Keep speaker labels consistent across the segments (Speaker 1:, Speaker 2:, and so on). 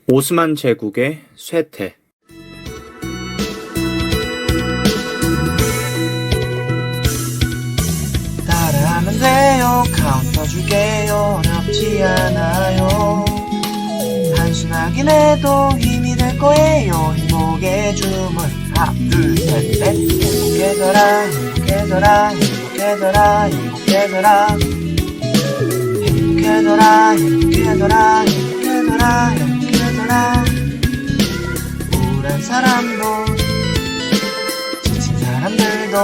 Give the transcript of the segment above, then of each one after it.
Speaker 1: 오스만 제국의 쇠퇴.
Speaker 2: 따라하면 돼요. 카운터 줄게요. 어렵지 않아요. 단순하긴 해도 힘이 될 거예요. 행복의 주문 하나 둘 셋 넷. 행복해져라 행복해져라 행복해져라 행복해져라 행복해져라 행복해져라 행복해져라 행복해져라. 우울한 사람도 지친 사람들도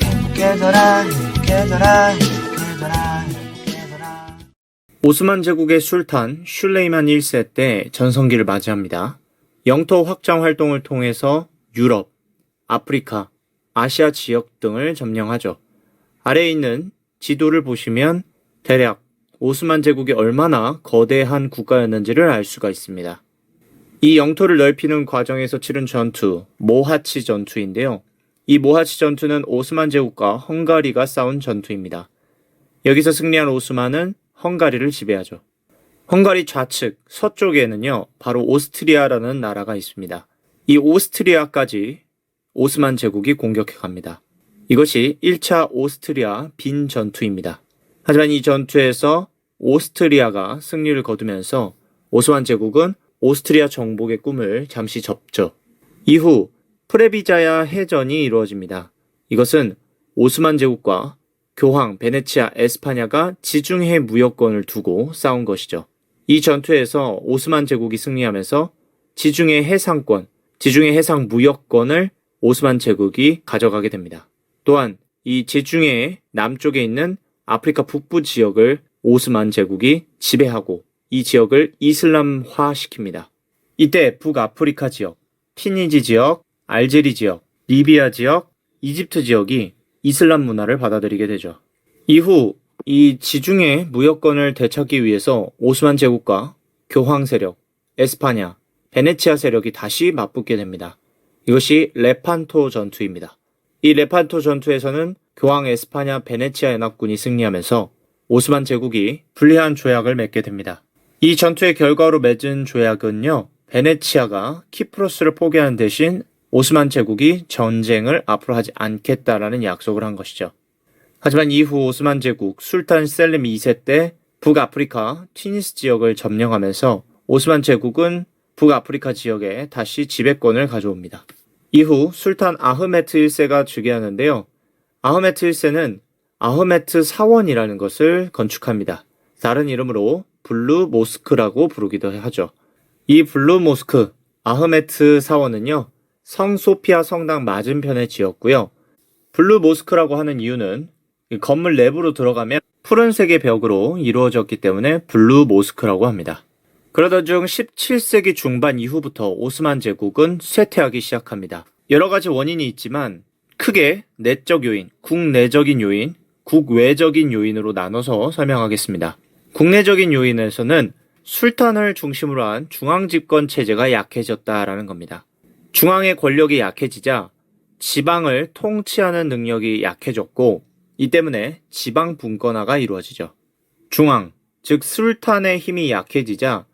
Speaker 2: 행복해져라 행복해져라 행복해져라 행복해져라.
Speaker 1: 오스만 제국의 술탄 슐레이만 1세 때 전성기를 맞이합니다. 영토 확장 활동을 통해서 유럽, 아프리카, 아시아 지역 등을 점령하죠. 아래에 있는 지도를 보시면 대략 오스만 제국이 얼마나 거대한 국가였는지를 알 수가 있습니다. 이 영토를 넓히는 과정에서 치른 전투, 모하치 전투인데요. 이 모하치 전투는 오스만 제국과 헝가리가 싸운 전투입니다. 여기서 승리한 오스만은 헝가리를 지배하죠. 헝가리 좌측 서쪽에는요, 바로 오스트리아라는 나라가 있습니다. 이 오스트리아까지 오스만 제국이 공격해 갑니다. 이것이 1차 오스트리아 빈 전투입니다. 하지만 이 전투에서 오스트리아가 승리를 거두면서 오스만 제국은 오스트리아 정복의 꿈을 잠시 접죠. 이후 프레비자야 해전이 이루어집니다. 이것은 오스만 제국과 교황 베네치아 에스파냐가 지중해 무역권을 두고 싸운 것이죠. 이 전투에서 오스만 제국이 승리하면서 지중해 해상권, 지중해 해상 무역권을 오스만 제국이 가져가게 됩니다. 또한 이 지중해 남쪽에 있는 아프리카 북부 지역을 오스만 제국이 지배하고 이 지역을 이슬람화 시킵니다. 이때 북아프리카 지역, 티니지 지역, 알제리 지역, 리비아 지역, 이집트 지역이 이슬람 문화를 받아들이게 되죠. 이후 이 지중해 무역권을 되찾기 위해서 오스만 제국과 교황 세력, 에스파냐, 베네치아 세력이 다시 맞붙게 됩니다. 이것이 레판토 전투입니다. 이 레판토 전투에서는 교황 에스파냐 베네치아 연합군이 승리하면서 오스만 제국이 불리한 조약을 맺게 됩니다. 이 전투의 결과로 맺은 조약은요, 베네치아가 키프로스를 포기하는 대신 오스만 제국이 전쟁을 앞으로 하지 않겠다라는 약속을 한 것이죠. 하지만 이후 오스만 제국 술탄 셀림 2세 때 북아프리카 튀니스 지역을 점령하면서 오스만 제국은 북아프리카 지역에 다시 지배권을 가져옵니다. 이후 술탄 아흐메트 1세가 즉위하는데요. 아흐메트 1세는 아흐메트 사원이라는 것을 건축합니다. 다른 이름으로 블루 모스크라고 부르기도 하죠. 이 블루 모스크, 아흐메트 사원은요, 성 소피아 성당 맞은편에 지었고요. 블루 모스크라고 하는 이유는 건물 내부로 들어가면 푸른색의 벽으로 이루어졌기 때문에 블루 모스크라고 합니다. 그러던 중 17세기 중반 이후부터 오스만 제국은 쇠퇴하기 시작합니다. 여러 가지 원인이 있지만 크게 내적 요인, 국내적인 요인, 국외적인 요인으로 나눠서 설명하겠습니다. 국내적인 요인에서는 술탄을 중심으로 한 중앙집권 체제가 약해졌다라는 겁니다. 중앙의 권력이 약해지자 지방을 통치하는 능력이 약해졌고 이 때문에 지방 분권화가 이루어지죠. 중앙, 즉 술탄의 힘이 약해지자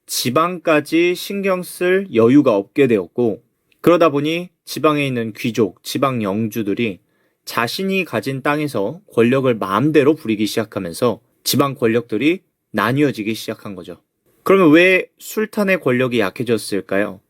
Speaker 1: 지방까지 신경 쓸 여유가 없게 되었고 그러다 보니 지방에 있는 귀족, 지방 영주들이 자신이 가진 땅에서 권력을 마음대로 부리기 시작하면서 지방 권력들이 나뉘어지기 시작한 거죠. 그러면 왜 술탄의 권력이 약해졌을까요?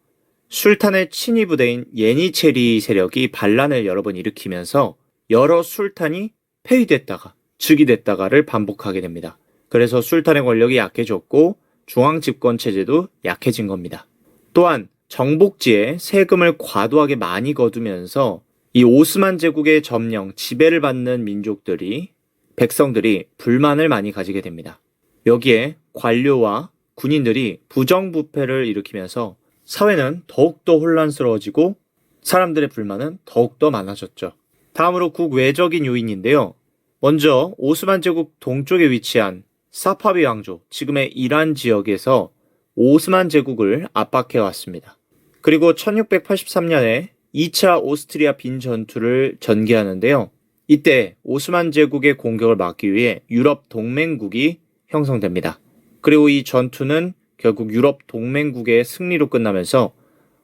Speaker 1: 술탄의 친위 부대인 예니체리 세력이 반란을 여러 번 일으키면서 여러 술탄이 폐위됐다가 즉위됐다가를 반복하게 됩니다. 그래서 술탄의 권력이 약해졌고 중앙 집권 체제도 약해진 겁니다. 또한 정복지에 세금을 과도하게 많이 거두면서 이 오스만 제국의 점령, 지배를 받는 민족들이, 백성들이 불만을 많이 가지게 됩니다. 여기에 관료와 군인들이 부정부패를 일으키면서 사회는 더욱더 혼란스러워지고 사람들의 불만은 더욱더 많아졌죠. 다음으로 국외적인 요인인데요. 먼저 오스만 제국 동쪽에 위치한 사파비 왕조, 지금의 이란 지역에서 오스만 제국을 압박해 왔습니다. 그리고 1683년에 2차 오스트리아 빈 전투를 전개하는데요. 이때 오스만 제국의 공격을 막기 위해 유럽 동맹국이 형성됩니다. 그리고 이 전투는 결국 유럽 동맹국의 승리로 끝나면서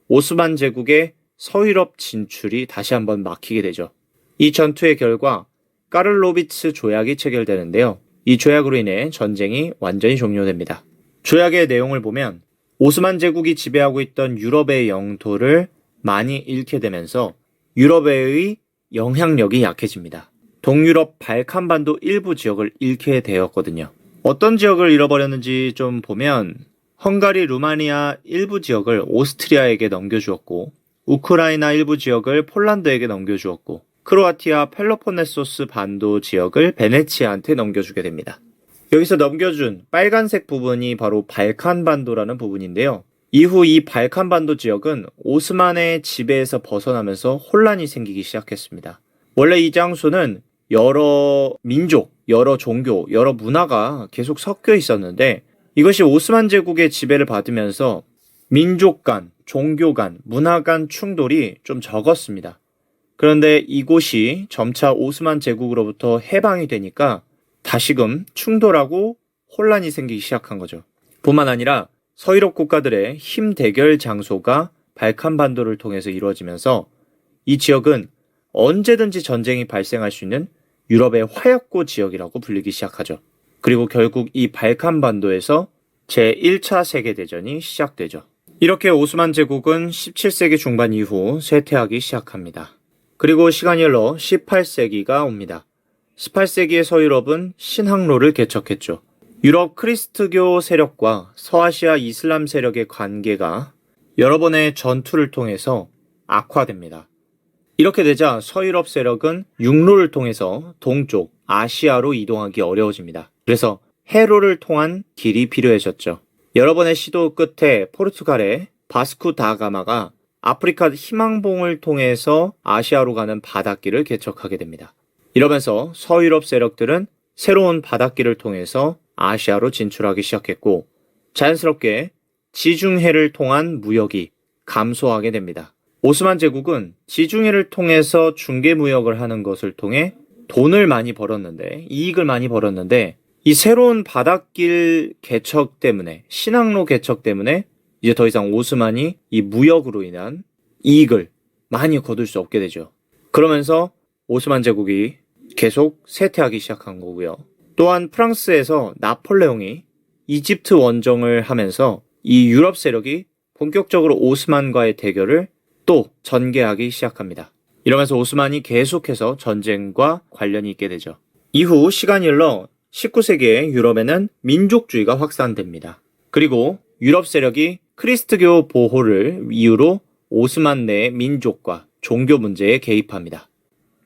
Speaker 1: 오스만 제국의 서유럽 진출이 다시 한번 막히게 되죠. 이 전투의 결과 까를로비츠 조약이 체결되는데요. 이 조약으로 인해 전쟁이 완전히 종료됩니다. 조약의 내용을 보면 오스만 제국이 지배하고 있던 유럽의 영토를 많이 잃게 되면서 유럽의 영향력이 약해집니다. 동유럽 발칸반도 일부 지역을 잃게 되었거든요. 어떤 지역을 잃어버렸는지 좀 보면 헝가리, 루마니아 일부 지역을 오스트리아에게 넘겨주었고 우크라이나 일부 지역을 폴란드에게 넘겨주었고 크로아티아 펠로폰네소스 반도 지역을 베네치아한테 넘겨주게 됩니다. 여기서 넘겨준 빨간색 부분이 바로 발칸반도라는 부분인데요. 이후 이 발칸반도 지역은 오스만의 지배에서 벗어나면서 혼란이 생기기 시작했습니다. 원래 이 장소는 여러 민족, 여러 종교, 여러 문화가 계속 섞여 있었는데 이것이 오스만 제국의 지배를 받으면서 민족 간, 종교 간, 문화 간 충돌이 좀 적었습니다. 그런데 이곳이 점차 오스만 제국으로부터 해방이 되니까 다시금 충돌하고 혼란이 생기기 시작한 거죠. 뿐만 아니라 서유럽 국가들의 힘 대결 장소가 발칸반도를 통해서 이루어지면서 이 지역은 언제든지 전쟁이 발생할 수 있는 유럽의 화약고 지역이라고 불리기 시작하죠. 그리고 결국 이 발칸반도에서 제1차 세계대전이 시작되죠. 이렇게 오스만 제국은 17세기 중반 이후 쇠퇴하기 시작합니다. 그리고 시간이 흘러 18세기가 옵니다. 18세기의 서유럽은 신학로를 개척했죠. 유럽 크리스트교 세력과 서아시아 이슬람 세력의 관계가 여러 번의 전투를 통해서 악화됩니다. 이렇게 되자 서유럽 세력은 육로를 통해서 동쪽 아시아로 이동하기 어려워집니다. 그래서 해로를 통한 길이 필요해졌죠. 여러 번의 시도 끝에 포르투갈의 바스쿠 다 가마가 아프리카 희망봉을 통해서 아시아로 가는 바닷길을 개척하게 됩니다. 이러면서 서유럽 세력들은 새로운 바닷길을 통해서 아시아로 진출하기 시작했고 자연스럽게 지중해를 통한 무역이 감소하게 됩니다. 오스만 제국은 지중해를 통해서 중개무역을 하는 것을 통해 돈을 많이 벌었는데, 이익을 많이 벌었는데 이 새로운 바닷길 개척 때문에, 신항로 개척 때문에 이제 더 이상 오스만이 이 무역으로 인한 이익을 많이 거둘 수 없게 되죠. 그러면서 오스만 제국이 계속 쇠퇴하기 시작한 거고요. 또한 프랑스에서 나폴레옹이 이집트 원정을 하면서 이 유럽 세력이 본격적으로 오스만과의 대결을 또 전개하기 시작합니다. 이러면서 오스만이 계속해서 전쟁과 관련이 있게 되죠. 이후 시간이 흘러 19세기에 유럽에는 민족주의가 확산됩니다. 그리고 유럽 세력이 크리스트교 보호를 이유로 오스만 내 민족과 종교 문제에 개입합니다.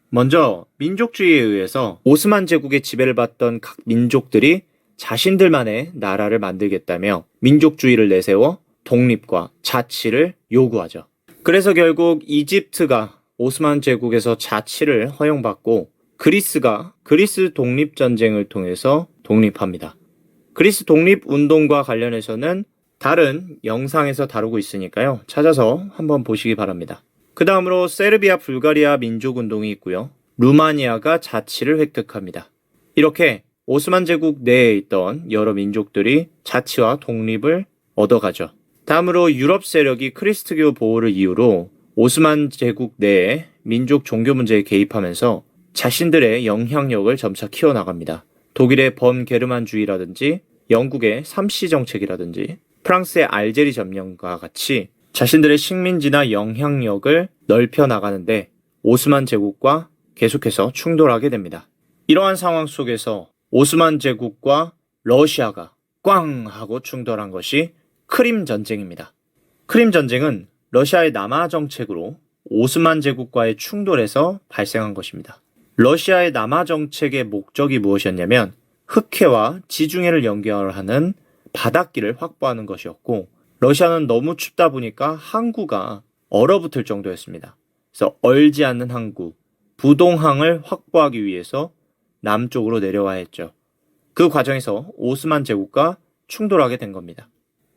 Speaker 1: 먼저 민족주의에 의해서 오스만 제국의 지배를 받던 각 민족들이 자신들만의 나라를 만들겠다며 민족주의를 내세워 독립과 자치를 요구하죠. 그래서 결국 이집트가 오스만 제국에서 자치를 허용받고 그리스가 그리스 독립전쟁을 통해서 독립합니다. 그리스 독립운동과 관련해서는 다른 영상에서 다루고 있으니까요. 찾아서 한번 보시기 바랍니다. 그 다음으로 세르비아, 불가리아 민족운동이 있고요. 루마니아가 자치를 획득합니다. 이렇게 오스만 제국 내에 있던 여러 민족들이 자치와 독립을 얻어가죠. 다음으로 유럽 세력이 크리스트교 보호를 이유로 오스만 제국 내에 민족 종교 문제에 개입하면서 자신들의 영향력을 점차 키워나갑니다. 독일의 번게르만주의라든지 영국의 삼시 정책이라든지 프랑스의 알제리 점령과 같이 자신들의 식민지나 영향력을 넓혀 나가는데 오스만 제국과 계속해서 충돌하게 됩니다. 이러한 상황 속에서 오스만 제국과 러시아가 꽝 하고 충돌한 것이 크림 전쟁입니다. 크림 전쟁은 러시아의 남하 정책으로 오스만 제국과의 충돌에서 발생한 것입니다. 러시아의 남하 정책의 목적이 무엇이었냐면 흑해와 지중해를 연결하는 바닷길을 확보하는 것이었고 러시아는 너무 춥다 보니까 항구가 얼어붙을 정도였습니다. 그래서 얼지 않는 항구, 부동항을 확보하기 위해서 남쪽으로 내려와야 했죠. 그 과정에서 오스만 제국과 충돌하게 된 겁니다.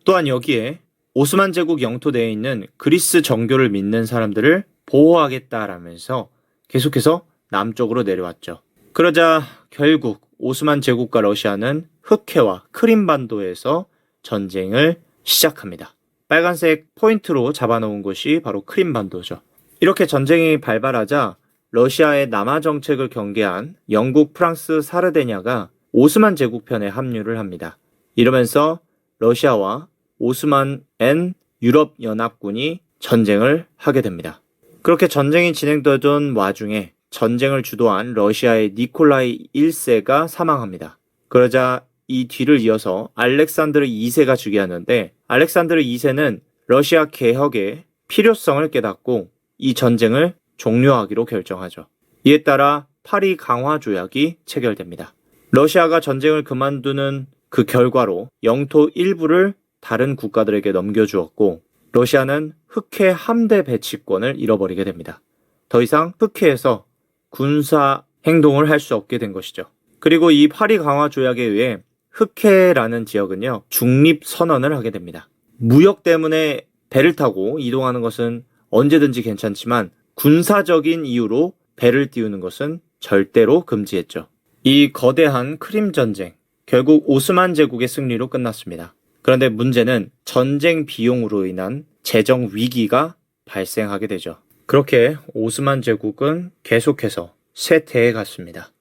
Speaker 1: 또한 여기에 오스만 제국 영토 내에 있는 그리스 정교를 믿는 사람들을 보호하겠다라면서 계속해서 남쪽으로 내려왔죠. 그러자 결국 오스만 제국과 러시아는 흑해와 크림반도에서 전쟁을 시작합니다. 빨간색 포인트로 잡아놓은 곳이 바로 크림반도죠. 이렇게 전쟁이 발발하자 러시아의 남하 정책을 경계한 영국, 프랑스, 사르데냐가 오스만 제국편에 합류를 합니다. 이러면서 러시아와 오스만엔 유럽연합군이 전쟁을 하게 됩니다. 그렇게 전쟁이 진행되던 와중에 전쟁을 주도한 러시아의 니콜라이 1세가 사망합니다. 그러자 이 뒤를 이어서 알렉산드르 2세가 즉위하는데 알렉산드르 2세는 러시아 개혁의 필요성을 깨닫고 이 전쟁을 종료하기로 결정하죠. 이에 따라 파리 강화 조약이 체결됩니다. 러시아가 전쟁을 그만두는 그 결과로 영토 일부를 다른 국가들에게 넘겨주었고 러시아는 흑해 함대 배치권을 잃어버리게 됩니다. 더 이상 흑해에서 군사 행동을 할 수 없게 된 것이죠. 그리고 이 파리 강화 조약에 의해 흑해라는 지역은요, 중립 선언을 하게 됩니다. 무역 때문에 배를 타고 이동하는 것은 언제든지 괜찮지만 군사적인 이유로 배를 띄우는 것은 절대로 금지했죠. 이 거대한 크림 전쟁, 결국 오스만 제국의 승리로 끝났습니다. 그런데 문제는 전쟁 비용으로 인한 재정 위기가 발생하게 되죠. 그렇게 오스만 제국은 계속해서 쇠퇴해 갔습니다.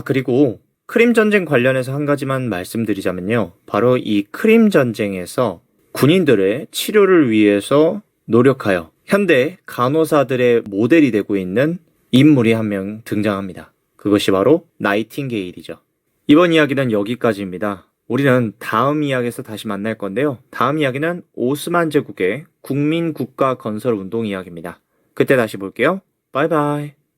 Speaker 1: 그리고 크림 전쟁 관련해서 한 가지만 말씀드리자면요. 바로 이 크림 전쟁에서 군인들의 치료를 위해서 노력하여 현대 간호사들의 모델이 되고 있는 인물이 한 명 등장합니다. 그것이 바로 나이팅게일이죠. 이번 이야기는 여기까지입니다. 우리는 다음 이야기에서 다시 만날 건데요. 다음 이야기는 오스만 제국의 국민 국가 건설 운동 이야기입니다. 그때 다시 볼게요. 바이바이.